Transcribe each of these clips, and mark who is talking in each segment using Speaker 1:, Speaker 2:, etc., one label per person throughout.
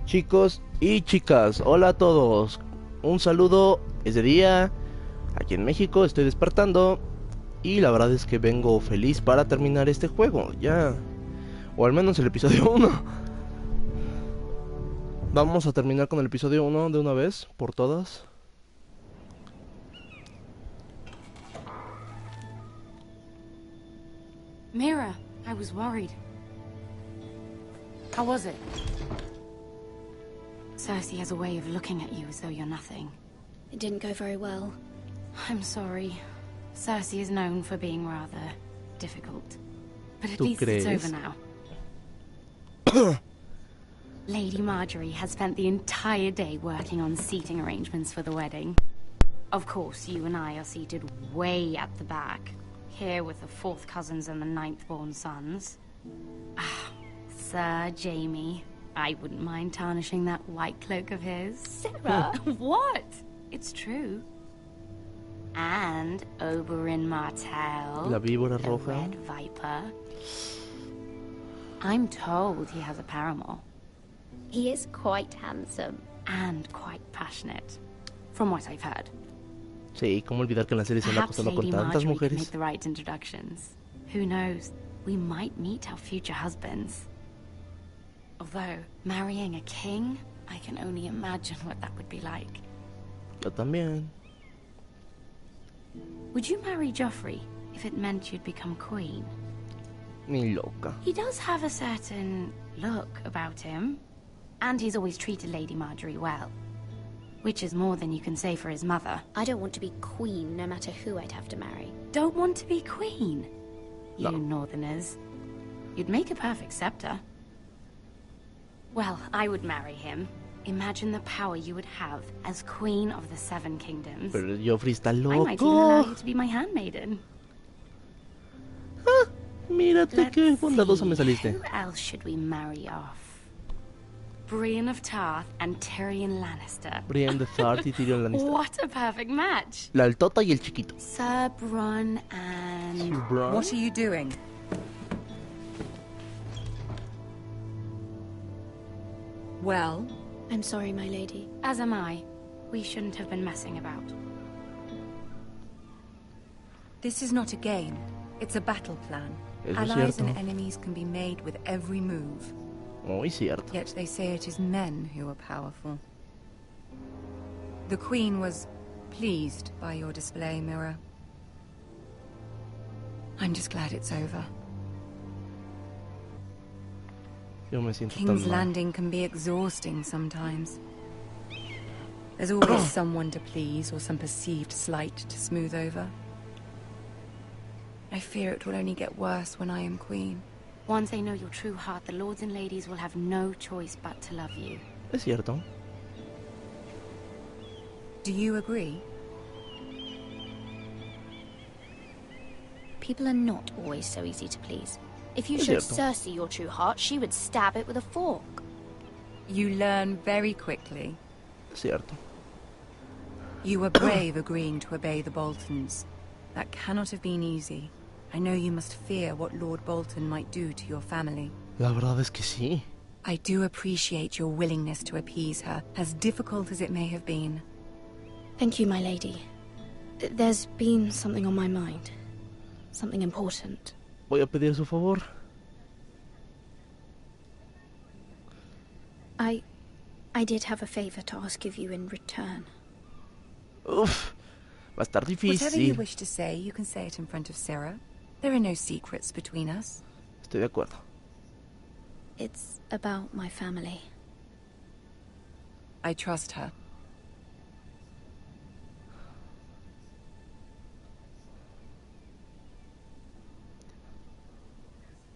Speaker 1: Chicos y chicas, hola a todos. Un saludo, es de día. Aquí en México estoy despertando. Y la verdad es que vengo feliz para terminar este juego. Ya. O al menos el episodio 1. Vamos a terminar con el episodio 1 de una vez, por todas.
Speaker 2: Mira, I was worried. How was it? Cersei has a way of looking at you as though you're nothing.
Speaker 3: It didn't go very well.
Speaker 2: I'm sorry. Cersei is known for being rather difficult. But at
Speaker 1: ¿Tú
Speaker 2: least
Speaker 1: crees?
Speaker 2: it's over now. Lady Marjorie has spent the entire day working on seating arrangements for the wedding. Of course, you and I are seated way at the back. Here with the 4th cousins and the 9th-born sons. Ah, Sir Jaime. I wouldn't mind tarnishing that white cloak of his.
Speaker 3: Sarah!
Speaker 2: What? It's true. And Oberyn Martell.
Speaker 1: La víbora
Speaker 2: the
Speaker 1: roja.
Speaker 2: Red Viper. I'm told he has a paramour.
Speaker 3: He is quite handsome.
Speaker 2: And quite passionate. From what I've heard.
Speaker 1: Sí, cómo olvidar que en la serie se anda
Speaker 2: Perhaps
Speaker 1: acostando con
Speaker 2: Lady
Speaker 1: tantas
Speaker 2: Marjorie can make
Speaker 1: mujeres.
Speaker 2: the right introductions. Who knows? We might meet our future husbands. Although, marrying a king, I can only imagine what that would be like.
Speaker 1: Yo también.
Speaker 2: Would you marry Joffrey if it meant you'd become queen?
Speaker 1: Ni loca.
Speaker 2: He does have a certain look about him. And he's always treated Lady Marjorie well. Which is more than you can say for his mother.
Speaker 3: I don't want to be queen no matter who I'd have to marry.
Speaker 2: Don't want to be queen? You
Speaker 1: No.
Speaker 2: northerners. You'd make a perfect scepter. Well, I would marry him. Imagine the power you would have as Queen of the 7 Kingdoms.
Speaker 1: Pero Joffrey está
Speaker 2: I might even allow
Speaker 1: loco.
Speaker 2: you to be my handmaiden.
Speaker 1: Mírate qué
Speaker 2: Let's
Speaker 1: bondadosa me
Speaker 2: see,
Speaker 1: saliste.
Speaker 2: Who else should we marry off? Brienne of Tarth and Tyrion Lannister.
Speaker 1: Brienne de Tarth y Tyrion Lannister.
Speaker 2: What a perfect match.
Speaker 1: La altota y el chiquito.
Speaker 2: Sir Bronn and...
Speaker 1: Bronn.
Speaker 4: What are you doing? Well,
Speaker 3: I'm sorry, my lady.
Speaker 2: As am I. We shouldn't have been messing about.
Speaker 4: this is not a game. It's a battle plan.
Speaker 1: Eso es
Speaker 4: Allies
Speaker 1: cierto.
Speaker 4: and enemies can be made with every move.
Speaker 1: Muy cierto.
Speaker 4: Yet they say it is men who are powerful. The Queen was pleased by your display, Mira. I'm just glad it's over.
Speaker 1: Yo me siento
Speaker 4: King's
Speaker 1: tan mal.
Speaker 4: Landing can be exhausting sometimes. There's always someone to please or some perceived slight to smooth over. I fear it will only get worse when I am queen.
Speaker 2: Once they know your true heart, the lords and ladies will have no choice but to love you.
Speaker 1: Es cierto.
Speaker 4: Do you agree?
Speaker 3: People are not always so easy to please. If you
Speaker 1: Es
Speaker 3: showed
Speaker 1: cierto.
Speaker 3: Cersei your true heart, she would stab it with a fork.
Speaker 4: You learn very quickly.
Speaker 1: Es cierto.
Speaker 4: You were brave agreeing to obey the Boltons. That cannot have been easy. I know you must fear what Lord Bolton might do to your family.
Speaker 1: La verdad es que sí.
Speaker 4: I do appreciate your willingness to appease her, as difficult as it may have been.
Speaker 3: Thank you, my lady. There's been something on my mind. Something important.
Speaker 1: Voy a pedir su favor.
Speaker 3: I did have a favor to ask of you in return.
Speaker 1: Uf, va a estar
Speaker 4: Whatever you
Speaker 1: difícil.
Speaker 4: wish to say, you can say it in front of Sarah. There are no secrets between us.
Speaker 1: Estoy de acuerdo.
Speaker 3: It's about my family.
Speaker 4: I trust her.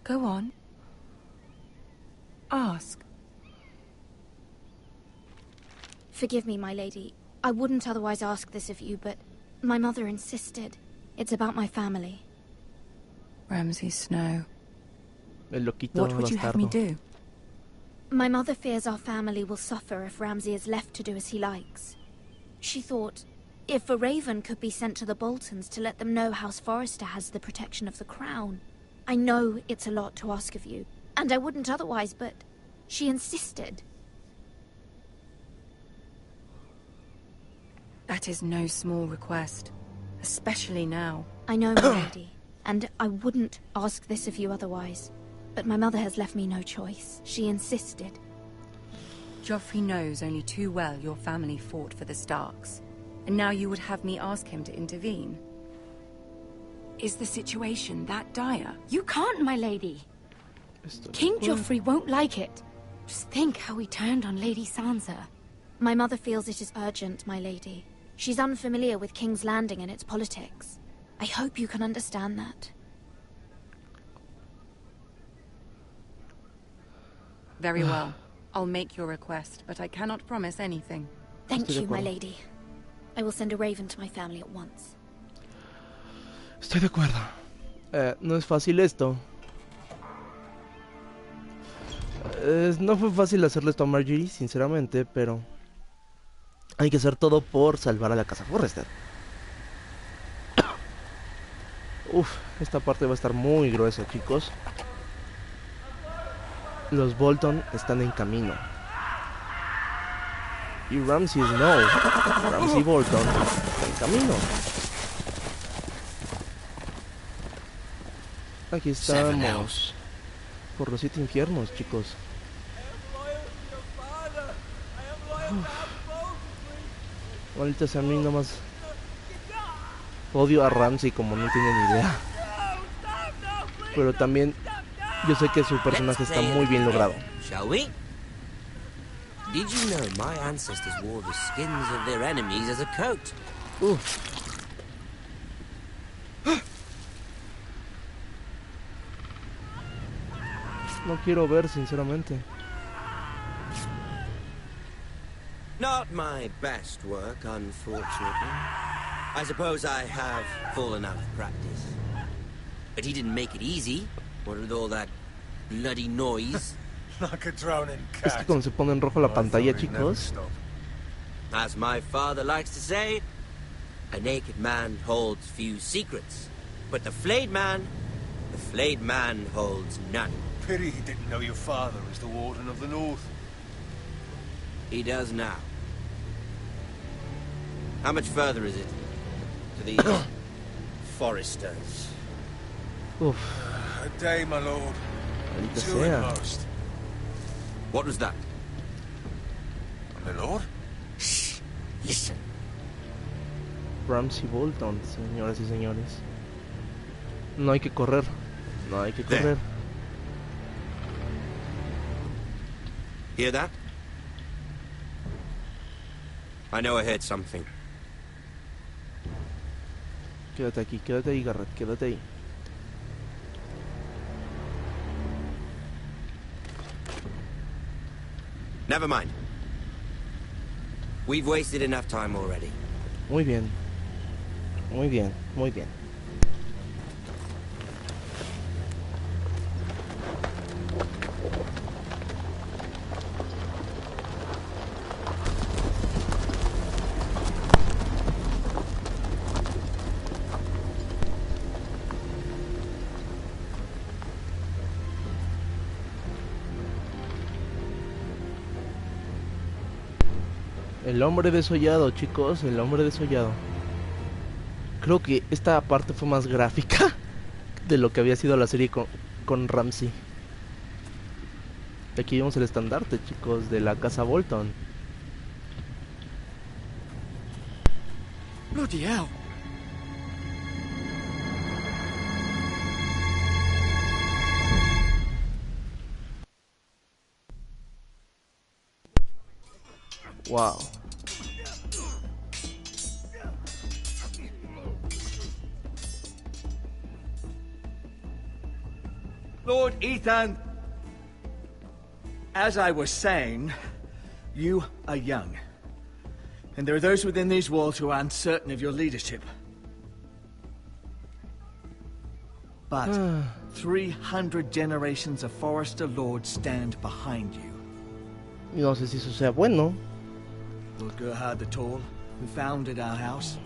Speaker 4: Go on. Ask.
Speaker 3: Forgive me, my lady. I wouldn't otherwise ask this of you, but my mother insisted. It's about my family.
Speaker 4: Ramsay Snow.
Speaker 1: El loquito
Speaker 4: What would you have me
Speaker 1: bastardo.
Speaker 4: do?
Speaker 3: My mother fears our family will suffer if Ramsay is left to do as he likes. She thought, if a raven could be sent to the Boltons to let them know House Forrester has the protection of the crown. I know it's a lot to ask of you, and I wouldn't otherwise, but she insisted.
Speaker 4: That is no small request, especially now.
Speaker 3: I know, my lady, and I wouldn't ask this of you otherwise. But my mother has left me no choice. She insisted.
Speaker 4: Joffrey knows only too well your family fought for the Starks, and now you would have me ask him to intervene. Is the situation that dire?
Speaker 2: You can't, my lady. King Joffrey won't like it. Just think how he turned on Lady Sansa.
Speaker 3: My mother feels it is urgent, my lady. She's unfamiliar with King's Landing and its politics. I hope you can understand that.
Speaker 4: Very well. I'll make your request, but I cannot promise anything.
Speaker 3: Thank you, my lady. I will send a raven to my family at once.
Speaker 1: Estoy de acuerdo. No es fácil esto. No fue fácil hacerle esto a Marjorie, sinceramente, pero hay que hacer todo por salvar a la casa Forrester. Uf, esta parte va a estar muy gruesa, chicos. Los Bolton están en camino. Y Ramsay Bolton está en camino. Aquí estamos. Por los 7 infiernos, chicos. Ahorita a mí nomás odio a Ramsay como no tienen ni idea. Pero también yo sé que su personaje está muy bien logrado.
Speaker 5: Shall we? Did you know my ancestors wore the skins of their enemies as a coat?
Speaker 1: No quiero ver, sinceramente.
Speaker 5: Not my best work, unfortunately. I suppose I have fallen out of practice. But he didn't make it easy. What with all that bloody noise?
Speaker 6: Like a droning cat.
Speaker 1: Es que cuando se pone en rojo la pantalla, chicos.
Speaker 5: As my father likes to say, a naked man holds few secrets. But the flayed man holds none.
Speaker 6: Pity he didn't know your father is the Warden of the North.
Speaker 5: He does now. How much further is it to these foresters?
Speaker 1: Uf,
Speaker 6: A day, my lord.
Speaker 1: maldita
Speaker 6: 2 at
Speaker 1: sea.
Speaker 6: most.
Speaker 5: What was that?
Speaker 6: My lord?
Speaker 5: Shh! Listen.
Speaker 1: Ramsay Bolton, señoras y señores. No hay que correr. No hay que correr.
Speaker 5: Hear that? I know I heard something.
Speaker 1: Quédate ahí, Garrett, quédate ahí.
Speaker 5: Never mind. We've wasted enough time already.
Speaker 1: Muy bien. Muy bien, muy bien. El hombre desollado, chicos, el hombre desollado. Creo que esta parte fue más gráfica de lo que había sido la serie con Ramsay. Aquí vemos el estandarte, chicos, de la casa Bolton.
Speaker 7: Bloody hell.
Speaker 1: Wow.
Speaker 7: Lord Ethan, as I was saying, you are young. And there are those within these walls who are uncertain of your leadership. But 300 generations of Forester Lords stand behind you.
Speaker 1: No sé si eso sea bueno.
Speaker 7: Lord Gerhard the Tall, who founded our house,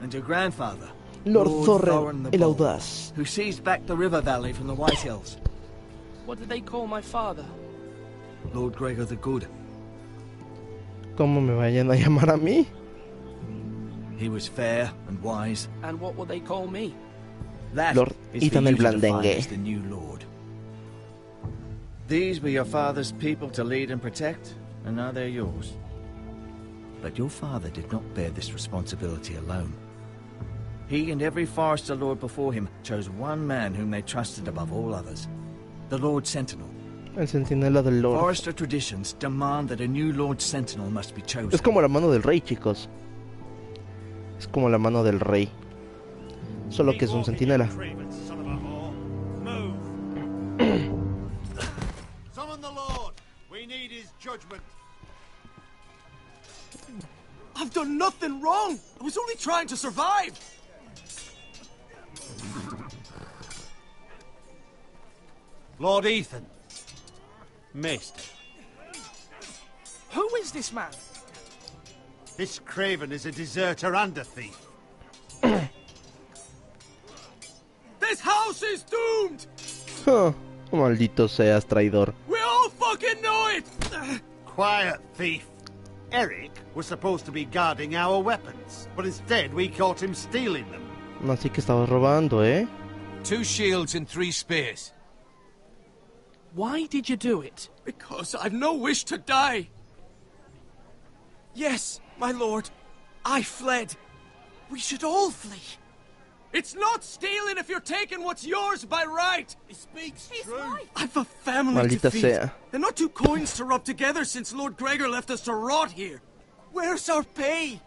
Speaker 7: and your grandfather,
Speaker 1: Lord Thorin
Speaker 7: Thorin the
Speaker 1: el
Speaker 7: Bold,
Speaker 1: Audaz.
Speaker 7: who seized back the river valley from the White Hills.
Speaker 8: What did they call my father?
Speaker 7: Lord Gregor the Good.
Speaker 1: ¿Cómo me vayan a llamar a mí?
Speaker 7: He was fair and wise.
Speaker 8: And what will they call me?
Speaker 7: That
Speaker 1: Lord
Speaker 7: is
Speaker 1: Ethan
Speaker 7: for
Speaker 1: el
Speaker 7: you to define
Speaker 1: Blandengue.
Speaker 7: as the new lord. These were your father's people to lead and protect, and now they're yours. But your father did not bear this responsibility alone. He and every Forester Lord before him chose one man whom they trusted above all others, the Lord Sentinel.
Speaker 1: El centinela del Lord.
Speaker 7: Forester traditions demand that a new Lord Sentinel must be chosen.
Speaker 1: Es como la mano del rey, chicos. Es como la mano del rey. Solo que es un centinela.
Speaker 9: Summon the Lord. We need his judgment.
Speaker 10: I've done nothing wrong. I was only trying to survive.
Speaker 9: Lord Ethan. Missed.
Speaker 8: Who is this man?
Speaker 9: This craven is a deserter and a thief.
Speaker 10: This house is doomed.
Speaker 1: Oh, maldito seas, traidor.
Speaker 10: We all fucking know it.
Speaker 9: Quiet, thief. Eric was supposed to be guarding our weapons, but instead we caught him stealing them.
Speaker 1: Así que estabas robando, ¿eh?
Speaker 11: 2 shields and 3 spears.
Speaker 8: Why did you do it?
Speaker 10: Because I've no wish to die. Yes, my lord. I fled. We should all flee. It's not stealing if you're taking what's yours by right.
Speaker 9: He speaks true.
Speaker 10: I've a family
Speaker 1: Maldita
Speaker 10: to feed.
Speaker 1: sea.
Speaker 10: And not 2 coins to rub together since Lord Gregor left us to rot here. Where's our pay?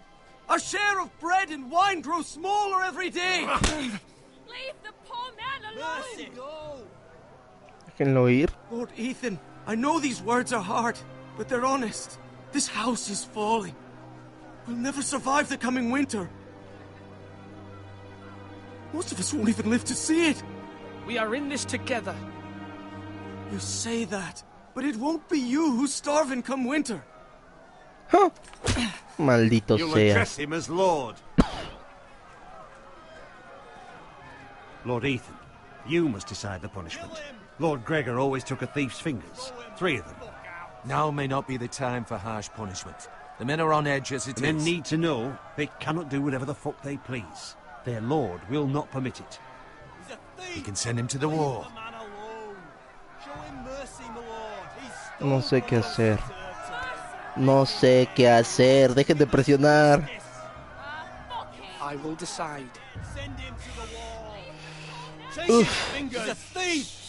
Speaker 10: Our share of bread and wine grows smaller every day.
Speaker 2: Leave the poor man alone!
Speaker 9: Mercy, go.
Speaker 1: Déjenlo ir.
Speaker 10: Lord Ethan, I know these words are hard, but they're honest. This house is falling. We'll never survive the coming winter. Most of us won't even live to see it.
Speaker 8: We are in this together.
Speaker 10: You say that, but it won't be you who's starving come winter.
Speaker 1: Huh. Maldito
Speaker 9: You'll
Speaker 1: sea.
Speaker 9: address him as Lord. Lord Ethan, you must decide the punishment. Lord Gregor always took a thief's fingers. 3 of them.
Speaker 11: Now may not be the time for harsh punishment. The men are on edge as it
Speaker 9: Men
Speaker 11: is.
Speaker 9: need to know they cannot do whatever the fuck they please. Their lord will not permit it.
Speaker 11: We can send him to the war.
Speaker 1: No sé qué hacer. No sé qué hacer. Dejen de presionar.
Speaker 8: I will decide.
Speaker 9: Send him to the wall.
Speaker 10: Take his fingers. He's a thief.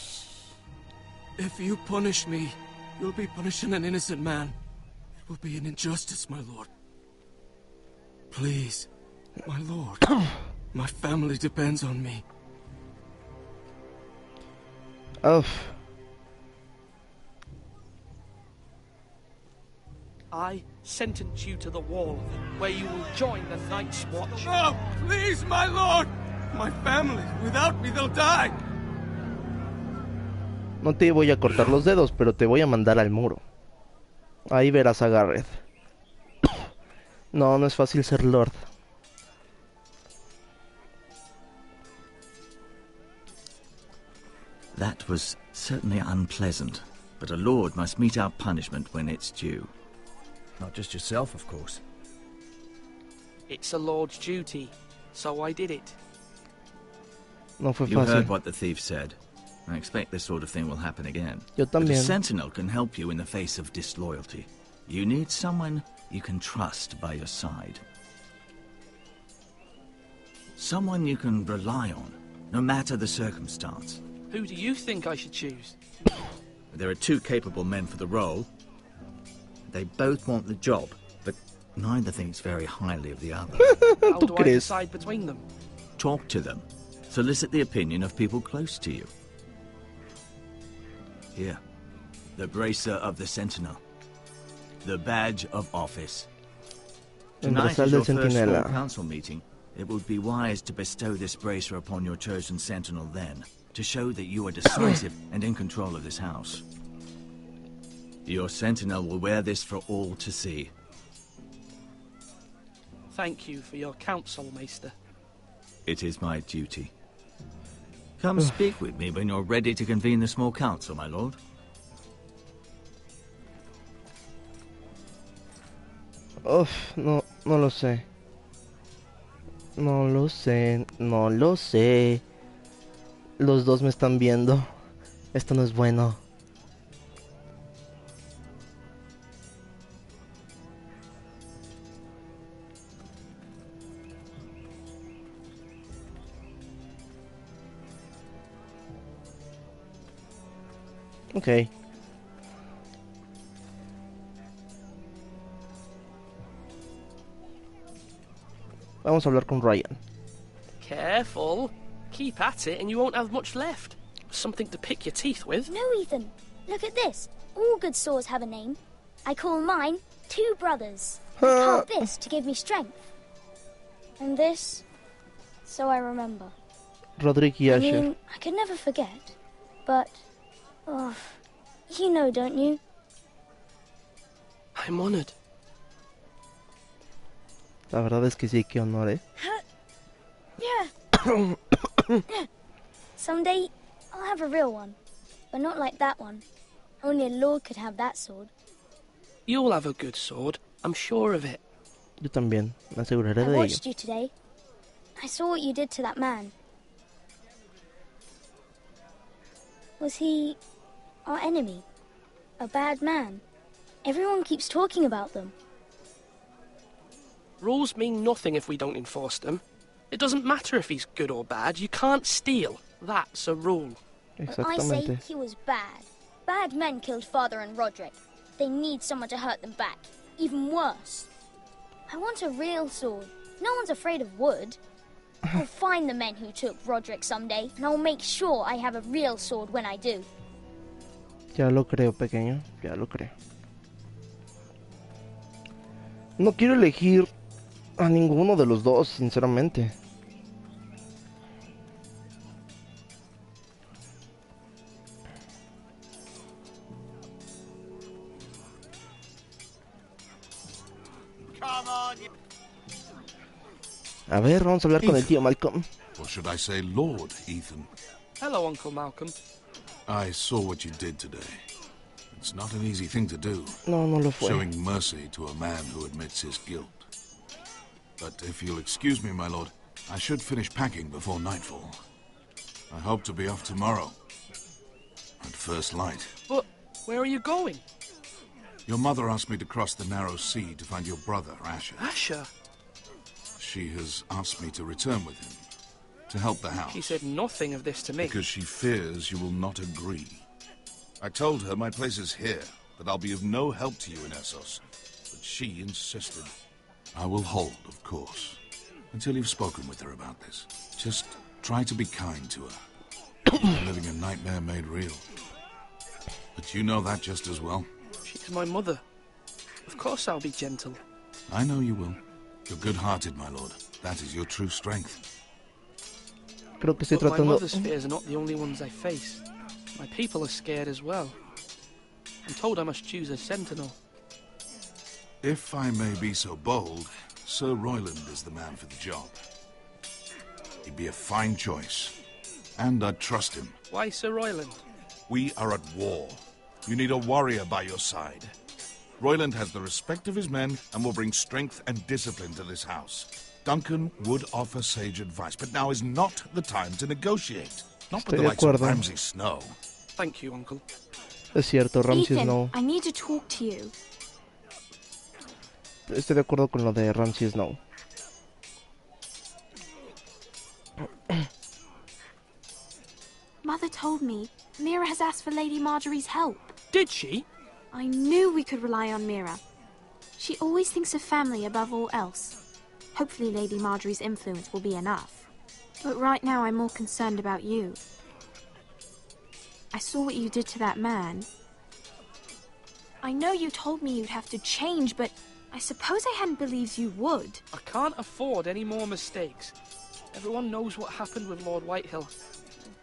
Speaker 10: If you punish me, you'll be punishing an innocent man. It will be an injustice, my lord. Please, my lord. My family depends on me.
Speaker 1: Uf.
Speaker 8: I sentence you to the wall, where you will join the Night's Watch.
Speaker 10: Oh, please, my lord! My family, without me, they'll die.
Speaker 1: No te voy a cortar los dedos, pero te voy a mandar al muro. Ahí verás a Gareth. No, no es fácil ser Lord.
Speaker 7: That was certainly unpleasant, but a lord must mete out punishment when it's due. Not just yourself, of course.
Speaker 8: It's a lord's duty, so I did it.
Speaker 1: No fue
Speaker 7: You
Speaker 1: fácil.
Speaker 7: heard what the thief said. I expect this sort of thing will happen again.
Speaker 1: Yo
Speaker 7: But a
Speaker 1: también.
Speaker 7: sentinel can help you in the face of disloyalty. You need someone you can trust by your side. Someone you can rely on, no matter the circumstance.
Speaker 8: Who do you think I should choose?
Speaker 7: There are 2 capable men for the role. They both want the job, but neither thinks very highly of the other.
Speaker 8: How
Speaker 1: ¿Tú
Speaker 8: do I
Speaker 1: crees?
Speaker 8: decide between them?
Speaker 7: Talk to them. Solicit the opinion of people close to you. Here, the bracer of the sentinel. The badge of office.
Speaker 1: El
Speaker 7: Tonight
Speaker 1: brazal
Speaker 7: is your
Speaker 1: del
Speaker 7: first full
Speaker 1: centinela.
Speaker 7: council meeting. It would be wise to bestow this bracer upon your chosen sentinel then, to show that you are decisive and in control of this house. Your sentinel will wear this for all to see.
Speaker 8: Thank you for your counsel, Maester.
Speaker 7: It is my duty. Come speak with me when you're ready to convene the small council, my lord.
Speaker 1: Uf, no lo sé. No lo sé, no lo sé. Los dos me están viendo. Esto no es bueno. Ok. Vamos a hablar con Ryan.
Speaker 8: Careful. Keep at it and you won't have much left. Something to pick your teeth with.
Speaker 12: No, Ethan. Look at this. All good swords have a name. I call mine Two Brothers. I carved this to give me strength. And this, so I remember.
Speaker 1: Roderick y
Speaker 12: I
Speaker 1: Asher.
Speaker 12: mean, I could never forget. But, oh, you know, don't you?
Speaker 8: I'm honored.
Speaker 1: La verdad es que sí, qué honor, ¿eh?
Speaker 12: Yeah. Someday, I'll have a real one. But not like that one. Only a lord could have that sword.
Speaker 8: You'll have a good sword. I'm sure of it.
Speaker 1: Yo también, me aseguraré
Speaker 12: I
Speaker 1: de ello.
Speaker 12: watched you today. I saw what you did to that man. Was he our enemy? A bad man? Everyone keeps talking about them.
Speaker 8: Rules mean nothing if we don't enforce them. It doesn't matter if he's good or bad. You can't steal. That's a rule.
Speaker 12: I say he was bad. Bad men killed Father and Roderick. They need someone to hurt them back. Even worse. I want a real sword. No one's afraid of wood. I'll find the men who took Roderick someday, and I'll make sure I have a real sword when I do.
Speaker 1: Ya lo creo, pequeño. Ya lo creo. No quiero elegir a ninguno de los dos, sinceramente. A ver, vamos a hablar con el tío Malcolm.
Speaker 13: Or should I say Lord Ethan?
Speaker 8: Hello, Uncle Malcolm.
Speaker 13: I saw what you did today. It's not an easy thing to do.
Speaker 1: No, no lo fue.
Speaker 13: Showing mercy to a man who admits his guilt. But if you'll excuse me, my lord, I should finish packing before nightfall. I hope to be off tomorrow. At first light.
Speaker 8: But where are you going?
Speaker 13: Your mother asked me to cross the narrow sea to find your brother, Asher.
Speaker 8: Asher?
Speaker 13: She has asked me to return with him. To help the house.
Speaker 8: She said nothing of this to me.
Speaker 13: Because she fears you will not agree. I told her my place is here, that I'll be of no help to you in Essos. But she insisted. I will hold, of course, until you've spoken with her about this. Just try to be kind to her. You're living a nightmare made real. But you know that just as well.
Speaker 8: She's my mother. Of course I'll be gentle.
Speaker 13: I know you will. You're good-hearted, my lord. That is your true strength.
Speaker 1: Creo que estoy
Speaker 8: But my
Speaker 1: tratando...
Speaker 8: mother's fears are not the only ones I face. My people are scared as well. I'm told I must choose a sentinel.
Speaker 13: If I may be so bold, Sir Royland is the man for the job. He'd be a fine choice. And I'd trust him.
Speaker 8: Why Sir Royland?
Speaker 13: We are at war. You need a warrior by your side. Royland has the respect of his men and will bring strength and discipline to this house. Duncan would offer sage advice, but now is not the time to negotiate. Not with the likes of Ramsay Snow.
Speaker 8: Thank you, Uncle.
Speaker 1: Es cierto, Ramsay
Speaker 3: Ethan,
Speaker 1: Snow.
Speaker 3: I need to talk to you.
Speaker 1: Estoy de acuerdo con lo de Ramsay Snow.
Speaker 3: Mother told me Mira has asked for Lady Marjorie's help.
Speaker 8: Did she?
Speaker 3: I knew we could rely on Mira. She always thinks of family above all else. Hopefully Lady Marjorie's influence will be enough. But right now I'm more concerned about you. I saw what you did to that man. I know you told me you'd have to change, but I suppose I hadn't believed you would.
Speaker 8: I can't afford any more mistakes. Everyone knows what happened with Lord Whitehill.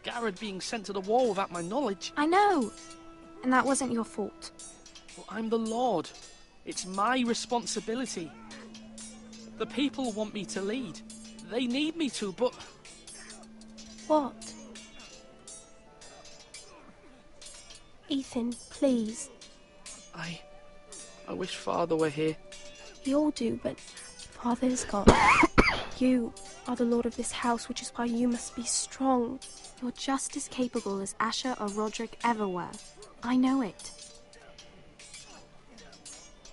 Speaker 8: Garrett being sent to the wall without my knowledge.
Speaker 3: I know. And that wasn't your fault.
Speaker 8: Well, I'm the Lord. It's my responsibility. The people want me to lead. They need me to, but...
Speaker 3: What? Ethan, please.
Speaker 8: I wish Father were here.
Speaker 3: We all do, but Father's got you
Speaker 14: are the lord of this house, which is why you must be strong.
Speaker 2: You're just as capable as Asher or Roderick ever were. I know it.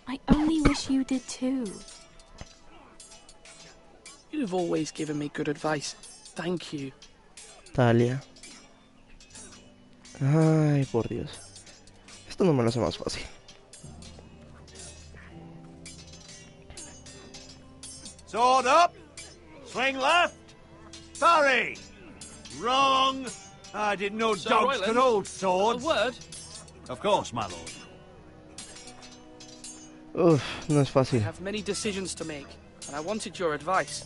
Speaker 2: I only wish you did too.
Speaker 8: You've always given me good advice. Thank you.
Speaker 1: Talia. Ay, por Dios. Esto no me lo hace más fácil.
Speaker 9: Sword up! Swing left! Parry! Wrong! I didn't know
Speaker 8: Sir
Speaker 9: dogs
Speaker 8: Royland,
Speaker 9: could hold swords.
Speaker 8: A word?
Speaker 9: Of course, my lord.
Speaker 1: Uf, no es
Speaker 8: I
Speaker 1: fácil.
Speaker 8: have many decisions to make, and I wanted your advice.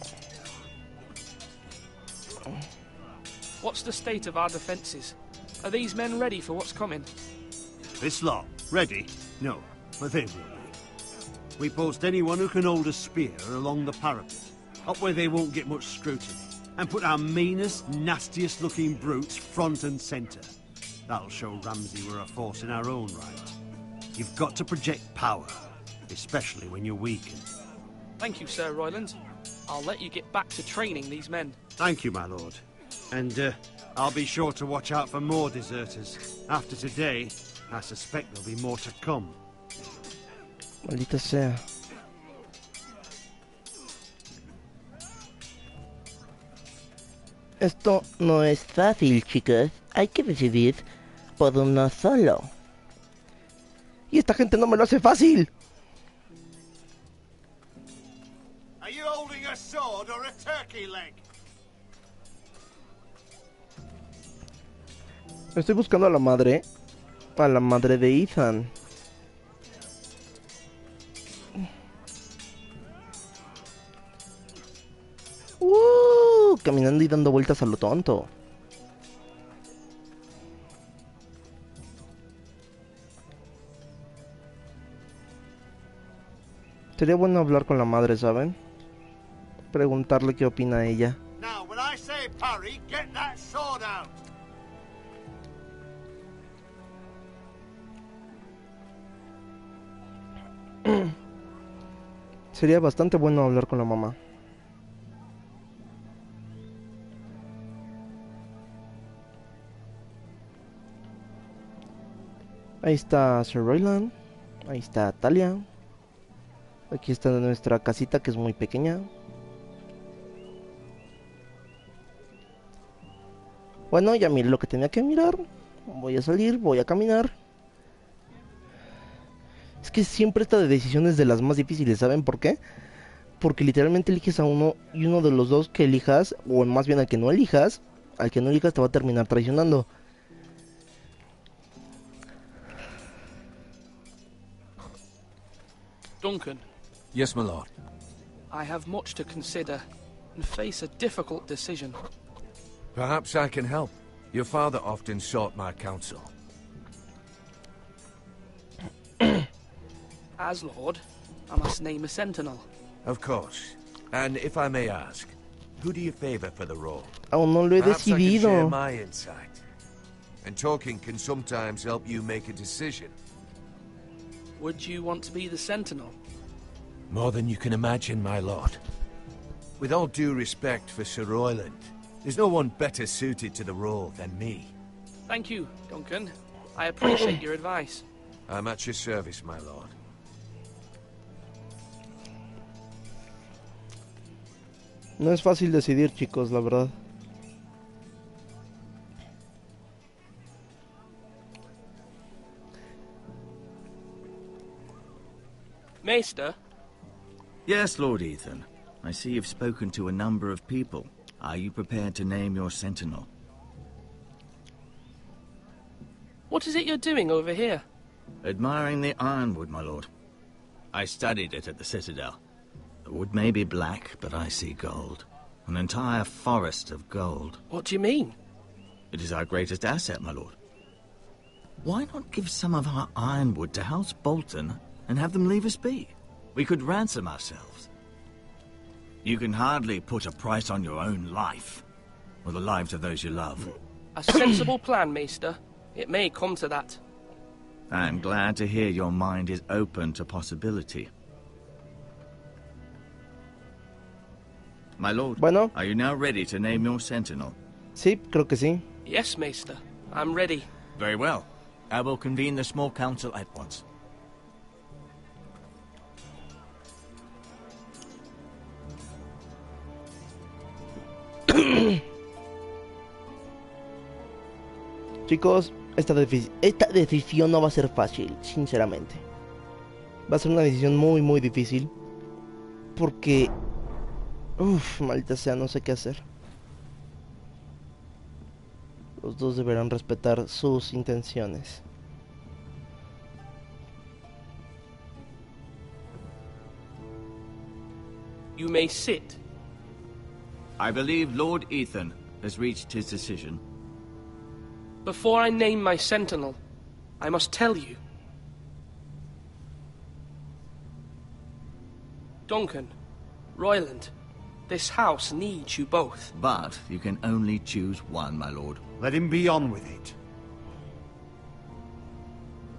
Speaker 8: What's the state of our defences? Are these men ready for what's coming?
Speaker 9: This lot, ready? No, but they will be. We post anyone who can hold a spear along the parapet, up where they won't get much scrutiny, and put our meanest, nastiest looking brutes front and centre. That'll show Ramsay we're a force in our own right. You've got to project power, especially when you're weakened.
Speaker 8: Thank you, Sir Royland. I'll let you get back to training these men.
Speaker 9: Thank you, my lord. And I'll be sure to watch out for more deserters. After today, I suspect there'll be more to come.
Speaker 1: Maldita sea. Esto no es fácil, chicos. Hay que decidir por uno solo. Y esta gente no me lo hace fácil.
Speaker 9: Are you holding a sword or a turkey leg?
Speaker 1: Estoy buscando a la madre de Ethan. Caminando y dando vueltas a lo tonto. Sería bueno hablar con la madre, ¿saben? Preguntarle qué opina ella.
Speaker 9: Now, when I say parry, get that sword out.
Speaker 1: Sería bastante bueno hablar con la mamá. Ahí está Sir Royland. Ahí está Talia. Aquí está nuestra casita, que es muy pequeña. Bueno, ya miré lo que tenía que mirar. Voy a salir, voy a caminar. Es que siempre esta decisión es de las más difíciles, ¿saben por qué? Porque literalmente eliges a uno y uno de los dos que elijas, o más bien al que no elijas te va a terminar traicionando.
Speaker 8: Duncan.
Speaker 11: Yes, my lord.
Speaker 8: I have much to consider and face a difficult decision.
Speaker 11: Perhaps I can help. Your father often sought my counsel.
Speaker 8: As Lord, I must name a sentinel.
Speaker 11: Of course. And if I may ask, who do you favor for the role?
Speaker 1: Aún no lo he
Speaker 11: Perhaps I can share
Speaker 1: decidido.
Speaker 11: my insight. And talking can sometimes help you make a decision.
Speaker 8: Would you want to be the sentinel?
Speaker 11: More than you can imagine, my lord. With all due respect for Sir Royland, there's no one better suited to the role than me.
Speaker 8: Thank you, Duncan. I appreciate your advice.
Speaker 11: I'm at your service, my lord.
Speaker 1: No es fácil decidir, chicos, la verdad.
Speaker 8: Maester?
Speaker 7: Yes, Lord Ethan. I see you've spoken to a number of people. Are you prepared to name your sentinel?
Speaker 8: What is it you're doing over here?
Speaker 7: Admiring the ironwood, my lord. I studied it at the Citadel. The wood may be black, but I see gold. An entire forest of gold.
Speaker 8: What do you mean?
Speaker 7: It is our greatest asset, my lord. Why not give some of our ironwood to House Bolton and have them leave us be? We could ransom ourselves. You can hardly put a price on your own life, or the lives of those you love.
Speaker 8: A sensible plan, Maester. It may come to that.
Speaker 7: I'm glad to hear your mind is open to possibility. My lord,
Speaker 1: Bueno.
Speaker 7: are you now ready to name your sentinel?
Speaker 1: Sí, creo que sí.
Speaker 8: Yes, Maester. I'm ready.
Speaker 7: Very well. I will convene the small council at once.
Speaker 1: Chicos, esta decisión no va a ser fácil, sinceramente. Va a ser una decisión muy difícil. Porque... maldita sea, no sé qué hacer. Los dos deberán respetar sus intenciones.
Speaker 8: You may sit.
Speaker 7: I believe Lord Ethan has reached his decision.
Speaker 8: Before I name my sentinel, I must tell you. Duncan, Royland, this house needs you both.
Speaker 7: But you can only choose one, my lord.
Speaker 9: Let him be on with it.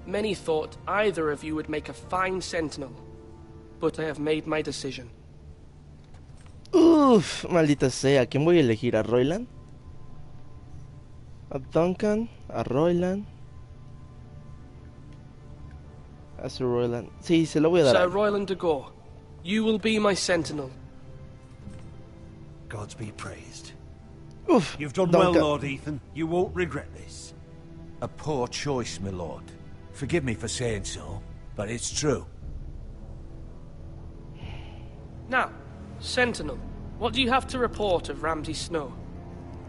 Speaker 8: Many thought either of you would make a fine sentinel, but I have made my decision.
Speaker 1: Maldita sea, ¿quién voy a elegir? ¿A Royland? ¿A Duncan? ¿A Royland? A Sir Royland. Sí, se lo voy a dar.
Speaker 8: Sir Royland de Gore, you will be my sentinel.
Speaker 9: Gods be praised.
Speaker 1: Oof,
Speaker 9: You've done
Speaker 1: Duncan.
Speaker 9: well, Lord Ethan. You won't regret this.
Speaker 11: A poor choice, my lord. Forgive me for saying so, but it's true.
Speaker 8: Now, Sentinel, what do you have to report of Ramsay Snow?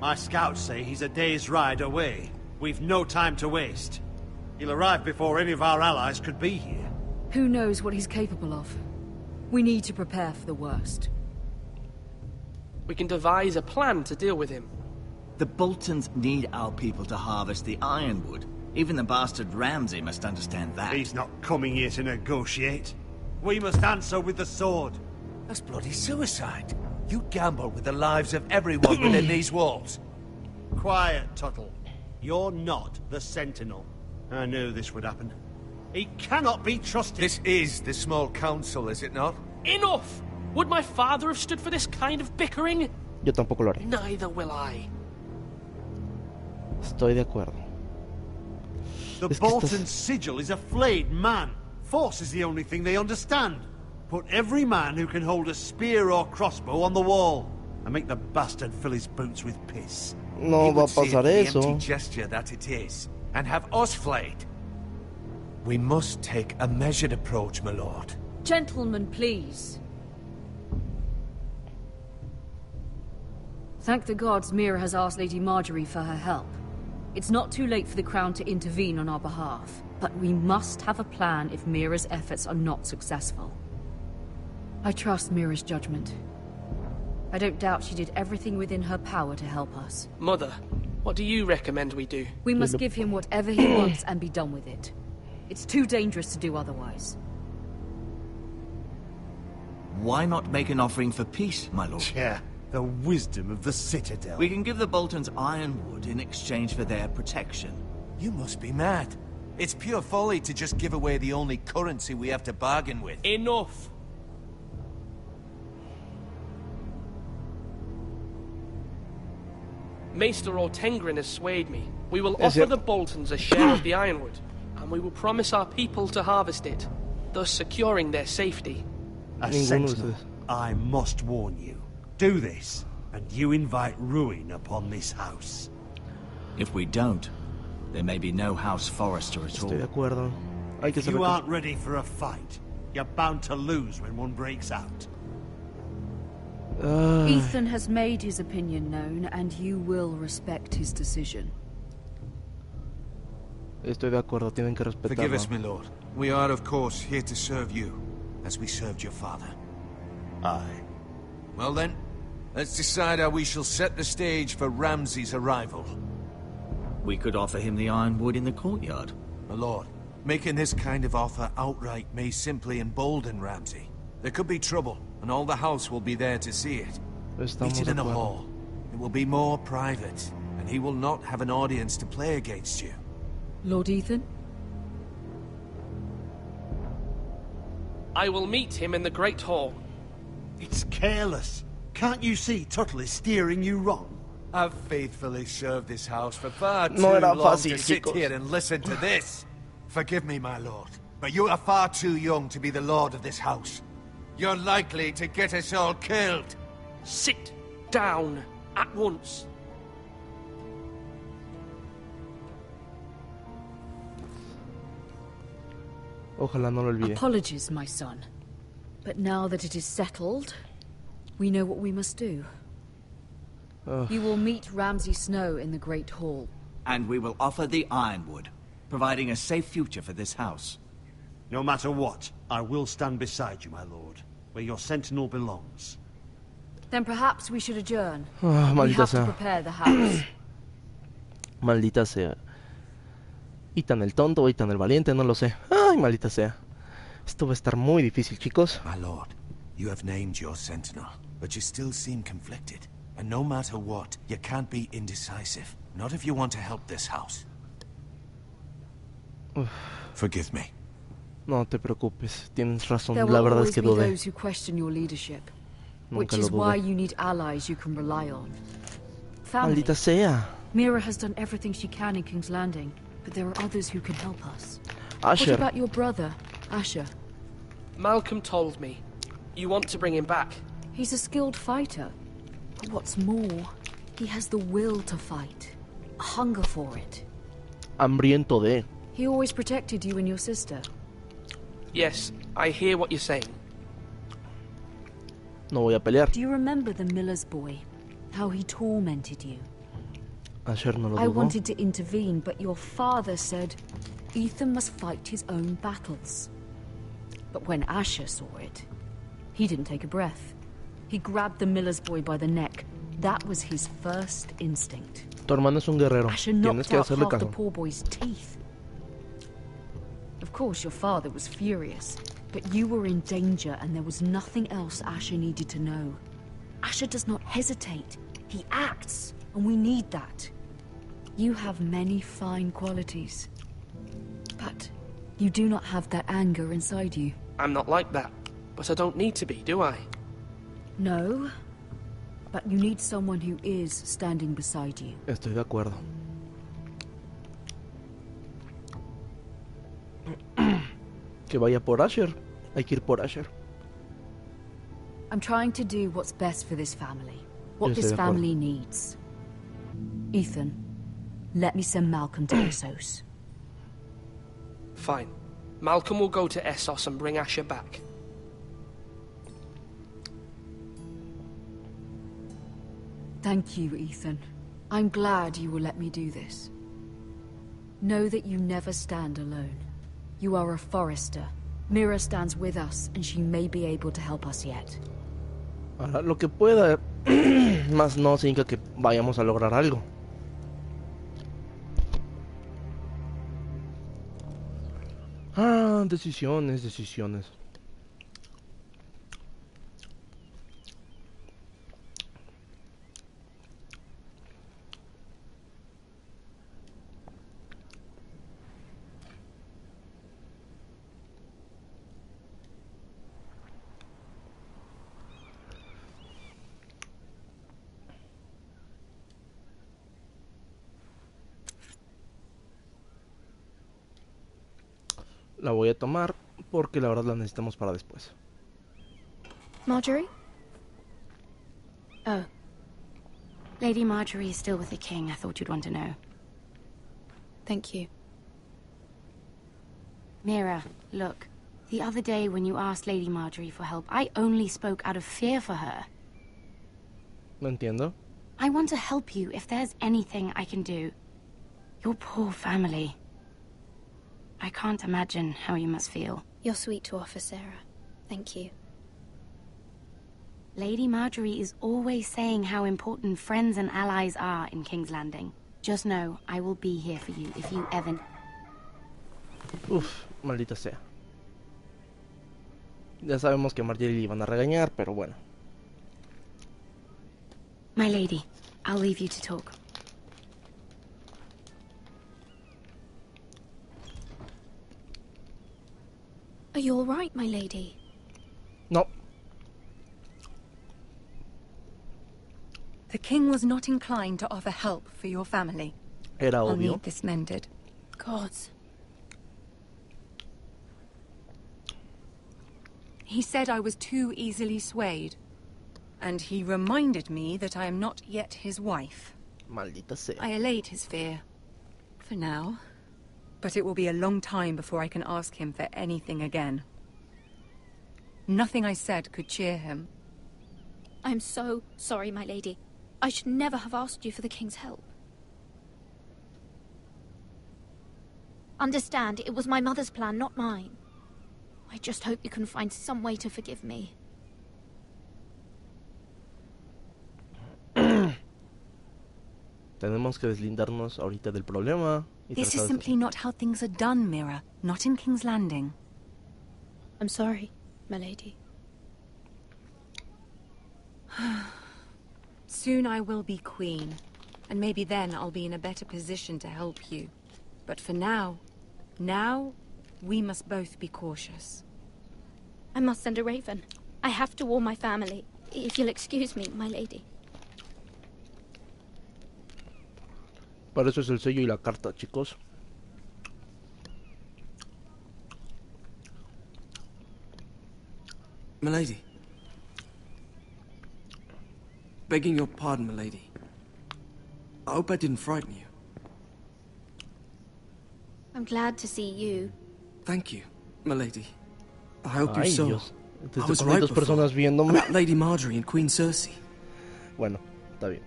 Speaker 9: My scouts say he's a day's ride away. We've no time to waste. He'll arrive before any of our allies could be here.
Speaker 15: Who knows what he's capable of? We need to prepare for the worst.
Speaker 8: We can devise a plan to deal with him.
Speaker 7: The Boltons need our people to harvest the ironwood. Even the bastard Ramsay must understand that.
Speaker 9: He's not coming here to negotiate. We must answer with the sword.
Speaker 11: That's bloody suicide. You gamble with the lives of everyone within these walls.
Speaker 9: Quiet, Tuttle. You're not the Sentinel. I knew this would happen. He cannot be trusted.
Speaker 11: This is the small council, is it not?
Speaker 8: Enough! Would my father have stood for this kind of bickering?
Speaker 1: Yo tampoco lo haré.
Speaker 8: Neither will I.
Speaker 1: Estoy de acuerdo.
Speaker 9: The Bolton sigil is a flayed man. Force is the only thing they understand. Put every man who can hold a spear or crossbow on the wall, and make the bastard fill his boots with piss.
Speaker 1: No va a pasar eso.
Speaker 11: The empty gesture that it is, and have us flayed. We must take a measured approach, my lord.
Speaker 15: Gentlemen, please. Thank the gods Mira has asked Lady Marjorie for her help. It's not too late for the Crown to intervene on our behalf, but we must have a plan if Mira's efforts are not successful. I trust Mira's judgment. I don't doubt she did everything within her power to help us.
Speaker 8: Mother, what do you recommend we do?
Speaker 15: We must give him whatever he wants and be done with it. It's too dangerous to do otherwise.
Speaker 7: Why not make an offering for peace, my lord?
Speaker 9: Yeah, the wisdom of the Citadel.
Speaker 7: We can give the Boltons ironwood in exchange for their protection.
Speaker 11: You must be mad. It's pure folly to just give away the only currency we have to bargain with.
Speaker 8: Enough! Maester Ortengrin has swayed me. We will offer the Boltons a share of the ironwood, and we will promise our people to harvest it, thus securing their safety.
Speaker 9: A sentinel, I must warn you. Do this, and you invite ruin upon this house.
Speaker 7: If we don't, there may be no House Forester at all.
Speaker 1: Estoy de acuerdo. Hay que
Speaker 9: If you aren't ready for a fight, you're bound to lose when one breaks out.
Speaker 15: Ethan has made his opinion known, and you will respect his decision.
Speaker 1: Estoy de acuerdo, tienen que respetarlo.
Speaker 11: Forgive us, my lord. We are, of course, here to serve you, as we served your father.
Speaker 9: Aye.
Speaker 11: Well then, let's decide how we shall set the stage for Ramsay's arrival.
Speaker 7: We could offer him the ironwood in the courtyard.
Speaker 11: My lord, making this kind of offer outright may simply embolden Ramsay. There could be trouble, and all the house will be there to see it. Meet it in a hall. It will be more private, and he will not have an audience to play against you.
Speaker 15: Lord Ethan?
Speaker 8: I will meet him in the Great Hall.
Speaker 9: It's careless. Can't you see Tuttle is steering you wrong?
Speaker 11: I've faithfully served this house for far too
Speaker 1: No era
Speaker 11: long
Speaker 1: fácil,
Speaker 11: to sit
Speaker 1: chicos.
Speaker 11: here and listen to this. Forgive me, my lord, but you are far too young to be the lord of this house. You're likely to get us all killed.
Speaker 8: Sit down at once.
Speaker 1: Ojalá no lo olvide.
Speaker 15: Apologies, my son. But now that it is settled, we know what we must do. You will meet Ramsay Snow in the Great Hall.
Speaker 7: And we will offer the Ironwood, providing a safe future for this house.
Speaker 9: No matter what, I will stand beside you, my lord, where your sentinel belongs.
Speaker 15: Then perhaps we should adjourn. We
Speaker 1: Maldita
Speaker 15: have to
Speaker 1: sea.
Speaker 15: prepare the house.
Speaker 1: Maldita sea. Y tan el tonto y tan el valiente, no lo sé. Ay, maldita sea. Esto va a estar muy difícil, chicos.
Speaker 11: My lord, you have named your sentinel, but you still seem conflicted. And no matter what, you can't be indecisive. Not if you want to help this house. Forgive me.
Speaker 1: No te preocupes, tienes razón.
Speaker 15: There
Speaker 1: La
Speaker 15: will
Speaker 1: verdad
Speaker 15: always
Speaker 1: es que
Speaker 15: be
Speaker 1: dudé.
Speaker 15: those who question your leadership, which
Speaker 1: Nunca lo
Speaker 15: is why
Speaker 1: dudé.
Speaker 15: you need allies you can rely on. Family.
Speaker 1: Maldita sea.
Speaker 15: Mira has done everything she can in King's Landing, but there are others who can help us.
Speaker 1: Asher.
Speaker 15: What about your brother, Asher?
Speaker 8: Malcolm told me. You want to bring him back.
Speaker 15: He's a skilled fighter. But what's more, he has the will to fight. A hunger for it.
Speaker 1: Hambriento de.
Speaker 15: He always protected you and your sister.
Speaker 8: Yes, I hear what you're saying.
Speaker 1: No voy a pelear.
Speaker 15: Do you remember the miller's boy? How he tormented you?
Speaker 1: Asher no lo
Speaker 15: I
Speaker 1: dudó.
Speaker 15: wanted to intervene, but your father said Ethan must fight his own battles. But when Asher saw it, he didn't take a breath. He grabbed the miller's boy by the neck. That was his first instinct.
Speaker 1: Tu hermano es un guerrero.
Speaker 15: Asher
Speaker 1: Tienes
Speaker 15: knocked
Speaker 1: que
Speaker 15: out
Speaker 1: hacerle
Speaker 15: half the
Speaker 1: caso.
Speaker 15: poor boy's teeth. Of course, your father was furious, but you were in danger and there was nothing else Asher needed to know. Asher does not hesitate. He acts, and we need that. You have many fine qualities, but you do not have that anger inside you.
Speaker 8: I'm not like that, but I don't need to be, do I?
Speaker 15: No, but you need someone who is standing beside you.
Speaker 1: Estoy de acuerdo. Que vaya por Asher. Hay que ir por Asher.
Speaker 15: I'm trying to do what's best for this family. What
Speaker 1: Yo estoy
Speaker 15: this
Speaker 1: de acuerdo.
Speaker 15: family needs. Ethan, let me send Malcolm to Essos.
Speaker 8: Fine. Malcolm will go to Essos and bring Asher back.
Speaker 15: Thank you, Ethan. I'm glad you will let me do this. Know that you never stand alone. You are a Forester. Mira stands with us, and she may be able to help us yet.
Speaker 1: Hará lo que pueda. Más no significa que vayamos a lograr algo. Ah, decisiones, decisiones. La voy a tomar porque la verdad la necesitamos para después.
Speaker 3: Marjorie?
Speaker 2: Oh. Lady Marjorie is still with the king. I thought you'd want to know.
Speaker 3: Thank you.
Speaker 2: Mira, look. The other day when you asked Lady Marjorie for help, I only spoke out of fear for her.
Speaker 1: No entiendo.
Speaker 2: I want to help you if there's anything I can do. Your poor family. I can't imagine how you must feel.
Speaker 3: You're sweet to offer, Sarah. Thank you.
Speaker 2: Lady Marjorie is always saying how important friends and allies are in King's Landing. Just know, I will be here for you if you ever...
Speaker 1: Uf, maldita sea. Ya sabemos que a Marjorie le iban a regañar, pero bueno.
Speaker 2: My lady, I'll leave you to talk.
Speaker 3: Are you all right, my lady?
Speaker 1: No.
Speaker 4: The king was not inclined to offer help for your family.
Speaker 1: Era
Speaker 4: I'll
Speaker 1: obvio.
Speaker 4: need this mended.
Speaker 14: Gods.
Speaker 4: He said I was too easily swayed. And he reminded me that I am not yet his wife.
Speaker 1: Maldita sea.
Speaker 4: I allayed his fear. For now. But it will be a long time before I can ask him for anything again. Nothing I said could cheer him.
Speaker 3: I'm so sorry, my lady. I should never have asked you for the king's help. Understand, it was my mother's plan, not mine. I just hope you can find some way to forgive me.
Speaker 1: Tenemos que deslindarnos ahorita del problema.
Speaker 4: This is simply not how things are done, Mira. Not in King's Landing.
Speaker 14: I'm sorry, my lady.
Speaker 4: Soon I will be queen, and maybe then I'll be in a better position to help you. But for now, we must both be cautious.
Speaker 3: I must send a raven. I have to warn my family. If you'll excuse me, my lady.
Speaker 1: Para eso es el sello y la carta, chicos.
Speaker 10: Milady. Begging your pardon, milady. I hope I didn't frighten you.
Speaker 3: I'm glad to see you.
Speaker 10: Thank you, milady. I hope you
Speaker 1: Ay,
Speaker 10: saw.
Speaker 1: Dios.
Speaker 10: I was right
Speaker 1: dos personas
Speaker 10: before
Speaker 1: viéndome.
Speaker 10: about Lady Marjorie and Queen Cersei.
Speaker 1: Bueno, está bien.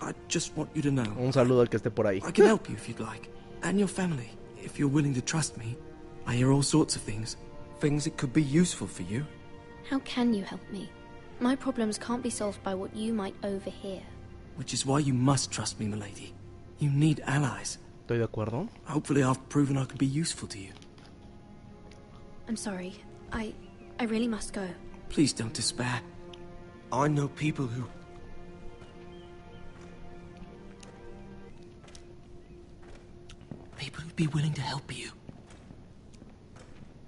Speaker 10: I just want you to know.
Speaker 1: Un saludo al que esté por ahí.
Speaker 10: I can help you if you'd like. And your family, if you're willing to trust me. I hear all sorts of things. Things that could be useful for you.
Speaker 3: How can you help me? My problems can't be solved by what you might overhear.
Speaker 10: Which is why you must trust me, milady. You need allies.
Speaker 1: Estoy de acuerdo.
Speaker 10: Hopefully I've proven I can be useful to you.
Speaker 3: I'm sorry. I really must go.
Speaker 10: Please don't despair. I know people who... People who'd be willing to help you.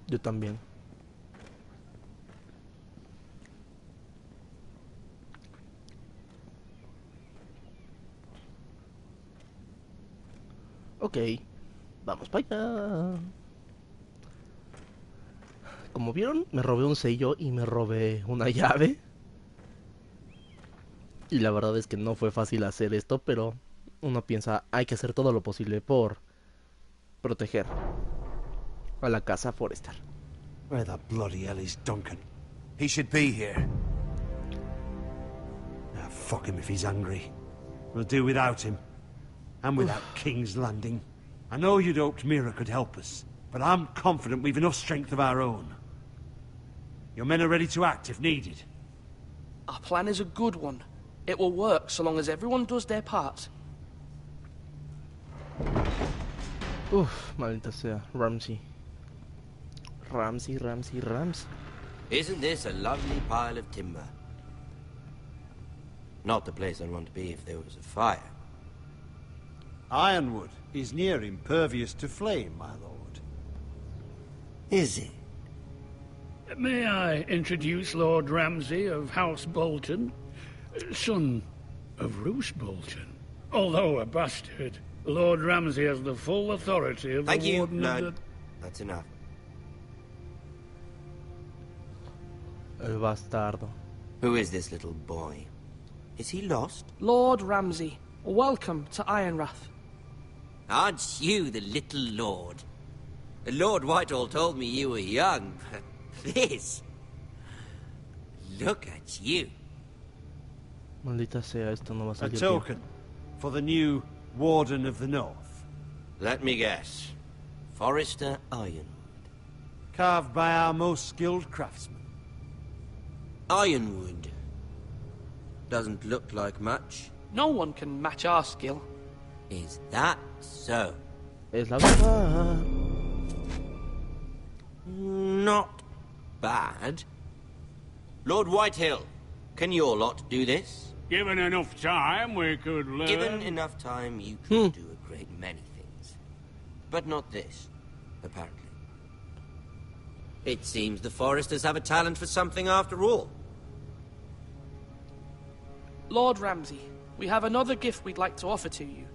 Speaker 1: Yo también. Ok, vamos para allá. Como vieron, me robé un sello y me robé una llave. Y la verdad es que no fue fácil hacer esto, pero uno piensa, hay que hacer todo lo posible por proteger a la casa Forrester.
Speaker 9: Where the bloody hell is Duncan?
Speaker 11: He should be here.
Speaker 9: Ah, fuck him if he's hungry. We'll do without him. And without King's Landing. I know you'd hoped Mira could help us, but I'm confident we've enough strength of our own. Your men are ready to act if needed.
Speaker 8: Our plan is a good one. It will work so long as everyone does their part.
Speaker 1: Uf, maldita sea, Ramsey. Ramsey.
Speaker 5: Isn't this a lovely pile of timber? Not the place I'd want to be if there was a fire.
Speaker 9: Ironwood is near impervious to flame, my lord.
Speaker 5: Is it?
Speaker 16: May I introduce Lord Ramsay of House Bolton, son of Roose Bolton. Although a bastard, Lord Ramsay has the full authority of
Speaker 5: Thank
Speaker 16: the
Speaker 5: you,
Speaker 16: Warden of
Speaker 5: Lord.
Speaker 16: the...
Speaker 5: That's enough.
Speaker 1: El bastardo.
Speaker 5: Who is this little boy? Is he lost?
Speaker 8: Lord Ramsay, welcome to Ironrath.
Speaker 5: Aren't you the little lord? Lord Whitehall told me you were young, but this... Look at you.
Speaker 1: Maldita sea, esto no va a
Speaker 9: A
Speaker 1: salir bien.
Speaker 9: token for the new Warden of the North.
Speaker 5: Let me guess. Forrester Ironwood.
Speaker 9: Carved by our most skilled craftsmen.
Speaker 5: Ironwood. Doesn't look like much.
Speaker 8: No one can match our skill.
Speaker 5: Is that so?
Speaker 1: Es la verdad.
Speaker 5: Not bad. Lord Whitehill, can your lot do this?
Speaker 16: Given enough time, we could learn...
Speaker 5: Given enough time, you could do a great many things. But not this, apparently. It seems the Foresters have a talent for something after all.
Speaker 8: Lord Ramsay, we have another gift we'd like to offer to you.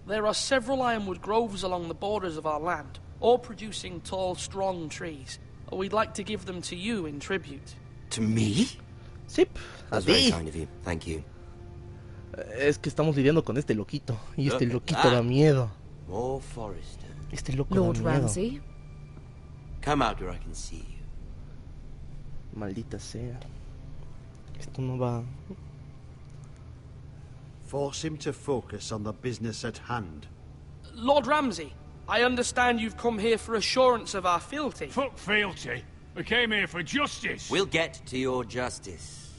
Speaker 8: There are several ironwood groves along the borders of our land, all producing tall, strong trees. We'd like to give them to you in tribute.
Speaker 5: To me?
Speaker 1: Sí,
Speaker 5: That's very kind of you. Thank you.
Speaker 1: Es que estamos lidiando con este loquito. Y este loquito da miedo.
Speaker 5: More Forrester.
Speaker 1: Este loco
Speaker 15: Lord
Speaker 1: da miedo.
Speaker 15: Ramsay?
Speaker 5: Come out where I can see you.
Speaker 1: Maldita sea. Esto no va...
Speaker 9: Force him to focus on the business at hand.
Speaker 8: Lord Ramsay, I understand you've come here for assurance of our fealty.
Speaker 16: Fuck fealty. We came here for justice.
Speaker 5: We'll get to your justice.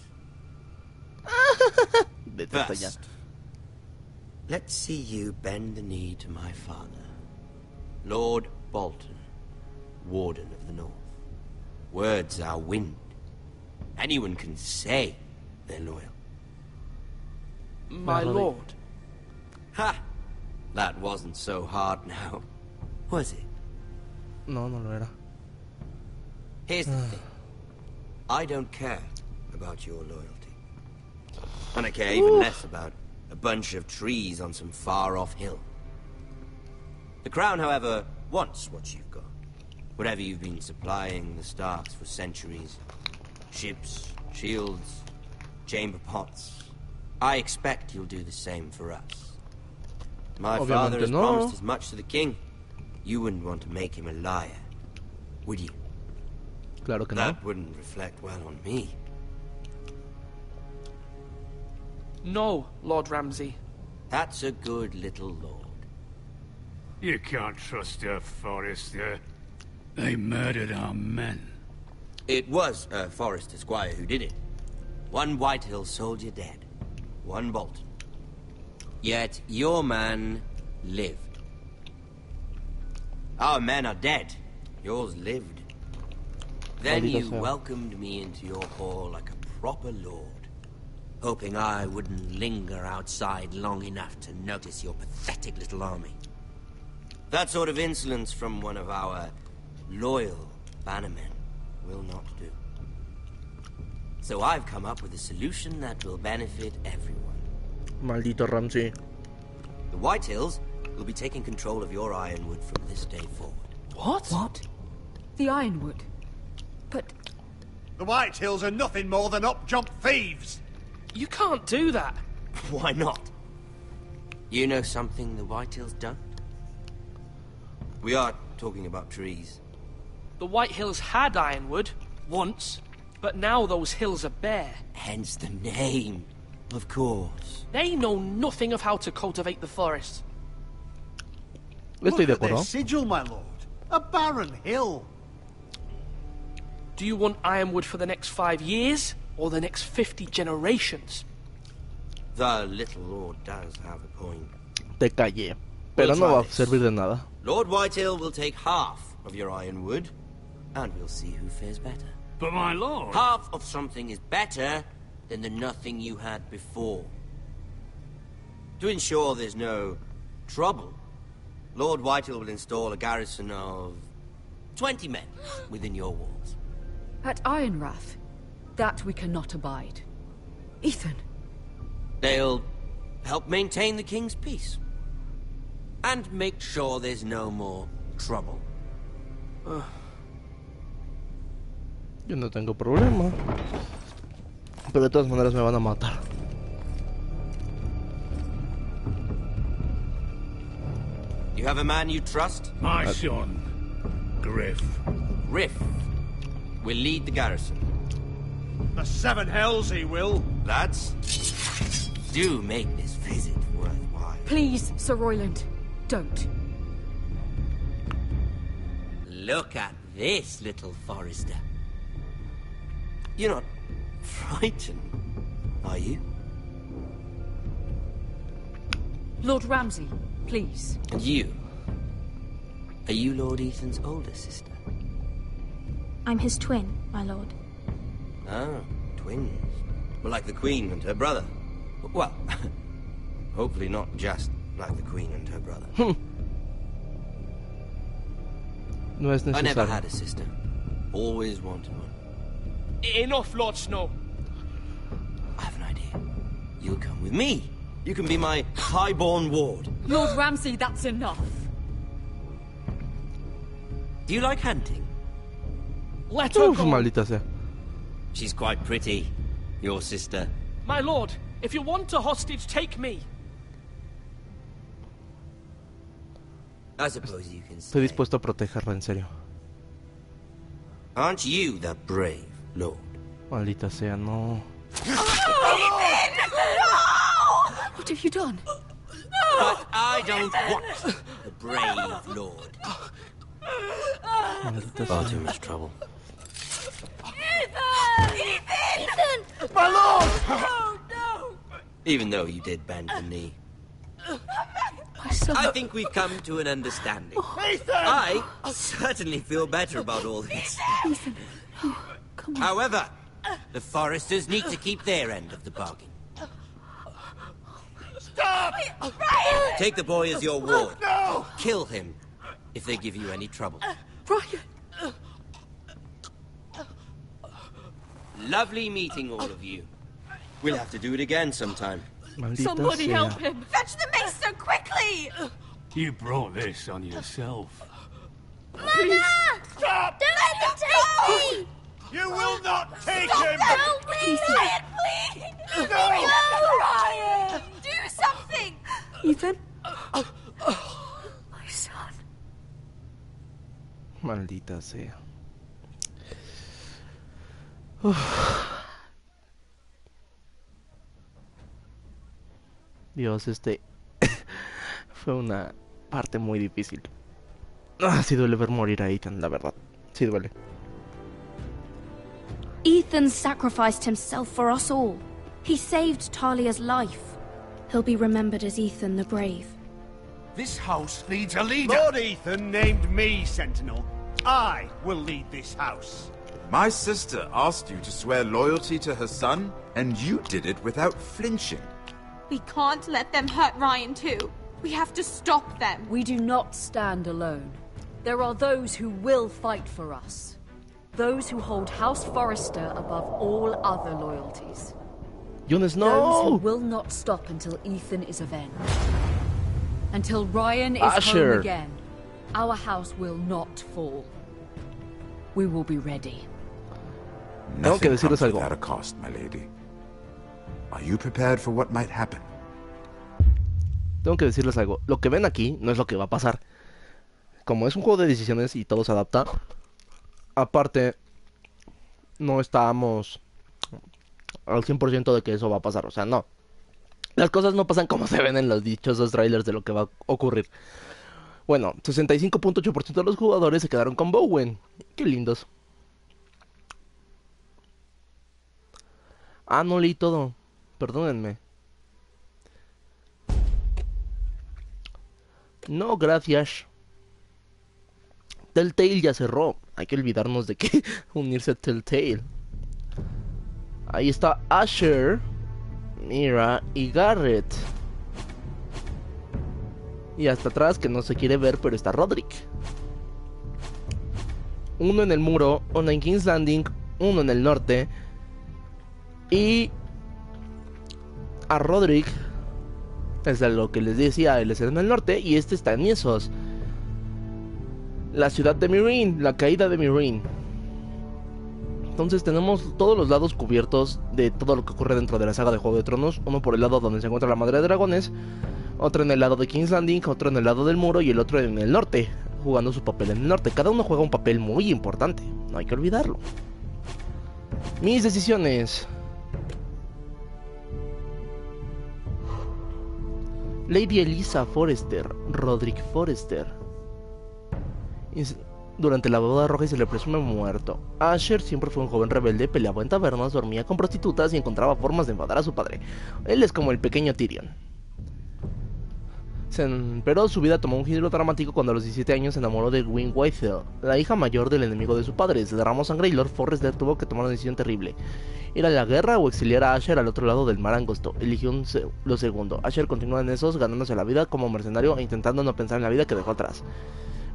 Speaker 5: First, let's see you bend the knee to my father, Lord Bolton, Warden of the North. Words are wind. Anyone can say they're loyal.
Speaker 8: My lord.
Speaker 5: Ha! That wasn't so hard now, was it?
Speaker 1: No, no lo era.
Speaker 5: Here's the thing. I don't care about your loyalty. And I care even less about a bunch of trees on some far-off hill. The Crown, however, wants what you've got. Whatever you've been supplying the Starks for centuries. Ships, shields, chamber pots. I expect you'll do the same for us. My father has promised as much to the king. You wouldn't want to make him a liar, would you?
Speaker 1: Claro que no.
Speaker 5: That wouldn't reflect well on me.
Speaker 8: No, Lord Ramsay.
Speaker 5: That's a good little lord.
Speaker 16: You can't trust a Forrester. They murdered our men.
Speaker 5: It was a Forrester squire who did it. One Whitehill soldier dead. One Bolton. Yet your man lived. Our men are dead. Yours lived. Then you welcomed me into your hall like a proper lord, hoping I wouldn't linger outside long enough to notice your pathetic little army. That sort of insolence from one of our loyal bannermen will not do. So I've come up with a solution that will benefit everyone.
Speaker 1: Maldito Ramsay.
Speaker 5: The Whitehills will be taking control of your ironwood from this day forward.
Speaker 8: What?
Speaker 15: What? The ironwood? But...
Speaker 9: The Whitehills are nothing more than up-jump thieves!
Speaker 8: You can't do that.
Speaker 5: Why not? You know something the Whitehills don't? We are talking about trees.
Speaker 8: The Whitehills had ironwood, once, but now those hills are bare.
Speaker 5: Hence the name, of course.
Speaker 8: They know nothing of how to cultivate the forest.
Speaker 9: Look at their sigil, my lord. A barren hill.
Speaker 8: Do you want ironwood for the next 5 years, or the next 50 generations?
Speaker 5: The little lord does have a point.
Speaker 1: Te callé, pero no va a servir de nada.
Speaker 5: Lord Whitehill will take half of your ironwood, and we'll see who fares better.
Speaker 16: But my lord...
Speaker 5: Half of something is better than the nothing you had before. To ensure there's no trouble, Lord Whitehill will install a garrison of 20 men within your walls.
Speaker 15: At Ironrath? That we cannot abide. Ethan.
Speaker 5: They'll help maintain the king's peace. And make sure there's no more trouble.
Speaker 1: Yo no tengo problema. Pero de todas maneras me van a matar.
Speaker 5: You have a man you trust?
Speaker 16: My son, Griff.
Speaker 5: Griff will lead the garrison.
Speaker 9: The seven hells he will.
Speaker 5: Lads, do make this visit worthwhile.
Speaker 15: Please, Sir Royland, don't.
Speaker 5: Look at this, little Forrester. You're not frightened, are you?
Speaker 15: Lord Ramsay, please.
Speaker 5: And you? Are you Lord Ethan's older sister?
Speaker 3: I'm his twin, my lord.
Speaker 5: Oh, twins. Well, like the Queen and her brother. Well, hopefully not just like the Queen and her brother.
Speaker 1: No es necesario.
Speaker 5: I never had a sister. Always wanted one.
Speaker 8: Enough, Lord Snow.
Speaker 5: I have an idea. You'll come with me. You can be my highborn ward.
Speaker 15: Lord Ramsay, that's enough.
Speaker 5: Do you like hunting?
Speaker 8: Let her go.
Speaker 1: Maldita sea.
Speaker 5: She's quite pretty, your sister.
Speaker 8: My lord, if you want a hostage, take me.
Speaker 5: I suppose you can
Speaker 1: Estoy
Speaker 5: say.
Speaker 1: dispuesto a protegerla, en serio.
Speaker 5: Aren't you the brave lord?
Speaker 1: Maldita sea, no.
Speaker 15: What have you done?
Speaker 5: But I don't want the brave lord.
Speaker 1: Maldita
Speaker 5: Far
Speaker 1: sea.
Speaker 5: too much trouble.
Speaker 12: Ethan!
Speaker 6: My lord!
Speaker 12: Oh, no!
Speaker 5: Even though you did bend the knee.
Speaker 15: My son.
Speaker 5: I think we've come to an understanding.
Speaker 6: Ethan!
Speaker 5: I certainly feel better about all this.
Speaker 15: Ethan. Oh, come on.
Speaker 5: However, the Foresters need to keep their end of the bargain.
Speaker 6: Stop!
Speaker 12: Ryan!
Speaker 5: Take the boy as your ward.
Speaker 6: No!
Speaker 5: Kill him if they give you any trouble.
Speaker 15: Ryan.
Speaker 5: Lovely meeting all of you. We'll have to do it again sometime.
Speaker 1: Maldita
Speaker 15: Somebody
Speaker 1: sea.
Speaker 15: help him.
Speaker 12: Fetch the mace so quickly!
Speaker 16: You brought this on yourself.
Speaker 12: Mama!
Speaker 6: Stop!
Speaker 12: Don't let them take me!
Speaker 6: You will not take
Speaker 12: Stop
Speaker 6: him!
Speaker 12: Help me! Ryan, please!
Speaker 6: No!
Speaker 12: Ryan! Do something!
Speaker 15: Ethan. My son.
Speaker 1: Maldita sea. Uf. Dios, fue una parte muy difícil. Sí duele ver morir a Ethan, la verdad. Sí duele.
Speaker 3: Ethan sacrificed himself for us all. He saved Talia's life. He'll be remembered as Ethan the Brave.
Speaker 9: This house needs a leader.
Speaker 6: Lord Ethan named me Sentinel. I will lead this house.
Speaker 17: My sister asked you to swear loyalty to her son, and you did it without flinching.
Speaker 18: We can't let them hurt Ryan too. We have to stop them.
Speaker 15: We do not stand alone. There are those who will fight for us. Those who hold House Forrester above all other loyalties.
Speaker 1: Jon
Speaker 15: Those who
Speaker 1: Snow!
Speaker 15: will not stop until Ethan is avenged. Until Ryan is
Speaker 1: Asher.
Speaker 15: home again, our house will not fall. We will be ready.
Speaker 1: Tengo que
Speaker 17: Nothing
Speaker 1: decirles
Speaker 17: comes
Speaker 1: algo.
Speaker 17: without a cost, my lady. Are you prepared for what might happen?
Speaker 1: Tengo que decirles algo. Lo que ven aquí no es lo que va a pasar. Como es un juego de decisiones y todo se adapta. Aparte, no estamos al 100% de que eso va a pasar. O sea, no. Las cosas no pasan como se ven en los dichosos trailers de lo que va a ocurrir. Bueno, 65.8% de los jugadores se quedaron con Bowen. Qué lindos. Ah, no leí todo. Perdónenme. No, gracias. Telltale ya cerró. Hay que olvidarnos de que unirse a Telltale. Ahí está Asher, Mira y Garrett. Y hasta atrás, que no se quiere ver, pero está Roderick. Uno en el muro, uno en King's Landing, uno en el norte. Y a Roderick, es de lo que les decía, él está en el norte y este está en Essos. La ciudad de Meereen, la caída de Meereen. Entonces tenemos todos los lados cubiertos de todo lo que ocurre dentro de la saga de Juego de Tronos. Uno por el lado donde se encuentra la Madre de Dragones, otro en el lado de King's Landing, otro en el lado del muro y el otro en el norte, jugando su papel en el norte. Cada uno juega un papel muy importante, no hay que olvidarlo. Mis decisiones. Lady Elisa Forrester, Roderick Forrester. Durante la boda roja y se le presume muerto. Asher siempre fue un joven rebelde, peleaba en tabernas, dormía con prostitutas y encontraba formas de enfadar a su padre. Él es como el pequeño Tyrion. Pero su vida tomó un giro dramático cuando a los 17 años se enamoró de Gwyn Whitehall, la hija mayor del enemigo de su padre. Se derramó sangre y Lord Forrester tuvo que tomar una decisión terrible: ir a la guerra o exiliar a Asher al otro lado del mar angosto. Eligió lo segundo. Asher continúa en Esos, ganándose la vida como mercenario e intentando no pensar en la vida que dejó atrás.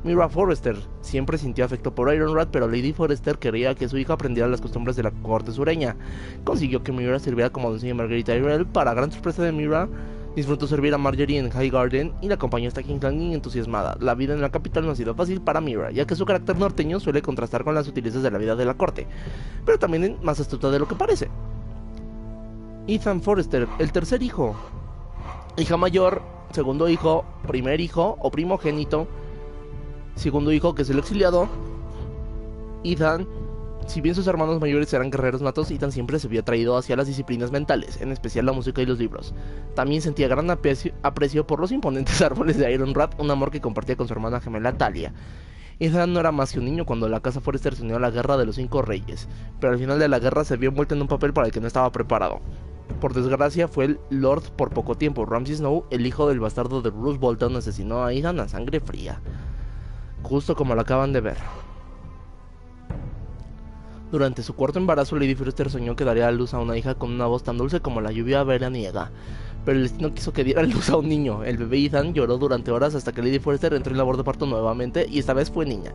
Speaker 1: Mira Forrester siempre sintió afecto por Ironrat, pero Lady Forrester quería que su hija aprendiera las costumbres de la corte sureña. Consiguió que Mira sirviera como doncella Margarita Tyrell. Para gran sorpresa de Mira, Disfrutó servir a Marjorie en High Garden y la acompañó hasta King's Landing entusiasmada. La vida en la capital no ha sido fácil para Mira, ya que su carácter norteño suele contrastar con las sutilezas de la vida de la corte, pero también es más astuta de lo que parece. Ethan Forrester, el tercer hijo, hija mayor, segundo hijo, primer hijo o primogénito, segundo hijo que es el exiliado. Ethan, si bien sus hermanos mayores eran guerreros natos, Ethan siempre se vio atraído hacia las disciplinas mentales, en especial la música y los libros. También sentía gran aprecio por los imponentes árboles de Ironrath, un amor que compartía con su hermana gemela Talia. Ethan no era más que un niño cuando la casa Forrester se unió a la Guerra de los 5 Reyes, pero al final de la guerra se vio envuelto en un papel para el que no estaba preparado. Por desgracia fue el Lord por poco tiempo. Ramsay Snow, el hijo del bastardo de Roose Bolton, asesinó a Ethan a sangre fría, justo como lo acaban de ver. Durante su cuarto embarazo, Lady Forrester soñó que daría a luz a una hija con una voz tan dulce como la lluvia veraniega, pero el destino quiso que diera a luz a un niño. El bebé Ethan lloró durante horas hasta que Lady Forrester entró en labor de parto nuevamente, y esta vez fue niña.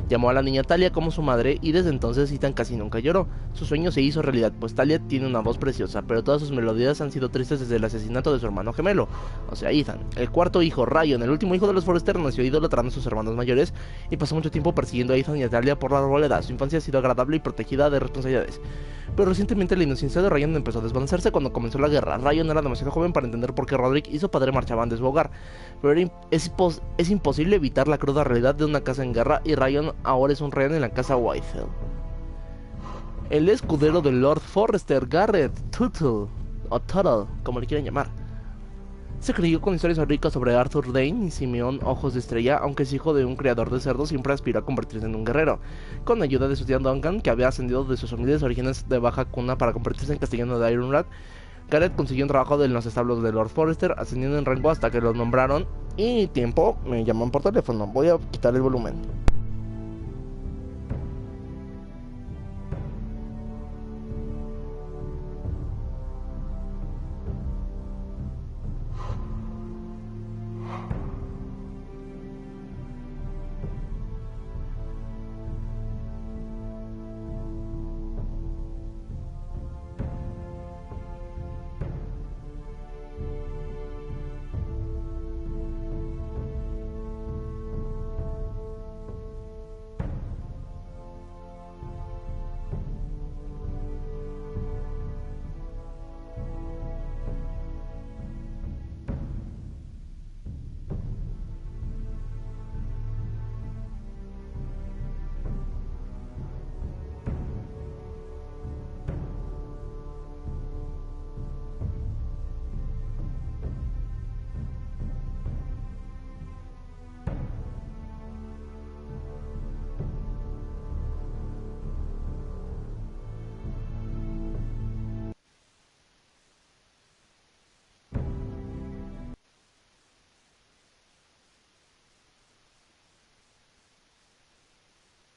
Speaker 1: Llamó a la niña Talia como su madre, y desde entonces Ethan casi nunca lloró. Su sueño se hizo realidad, pues Talia tiene una voz preciosa, pero todas sus melodías han sido tristes desde el asesinato de su hermano gemelo, o sea Ethan. El cuarto hijo, Ryan, el último hijo de los Forrester, nació idolatrando a sus hermanos mayores y pasó mucho tiempo persiguiendo a Ethan y a Talia por la arboleda. Su infancia ha sido agradable y protegida de responsabilidades, pero recientemente la inocencia de Ryan empezó a desvanecerse cuando comenzó la guerra. Ryan era demasiado joven para entender por qué Roderick y su padre marchaban de su hogar, pero es imposible evitar la cruda realidad de una casa en guerra, y Ryan ahora es un rehén en la casa Whitehall. El escudero del Lord Forrester, Garrett Tuttle, o Tuttle, como le quieran llamar, se creyó con historias ricas sobre Arthur Dane y Simeón Ojos de Estrella. Aunque es hijo de un criador de cerdos, siempre aspiró a convertirse en un guerrero. Con ayuda de su tía Duncan, que había ascendido de sus humildes orígenes de baja cuna para convertirse en castellano de Ironrath, Garrett consiguió un trabajo en los establos de Lord Forrester, ascendiendo en rango hasta que lo nombraron. Y tiempo, me llaman por teléfono. Voy a quitar el volumen.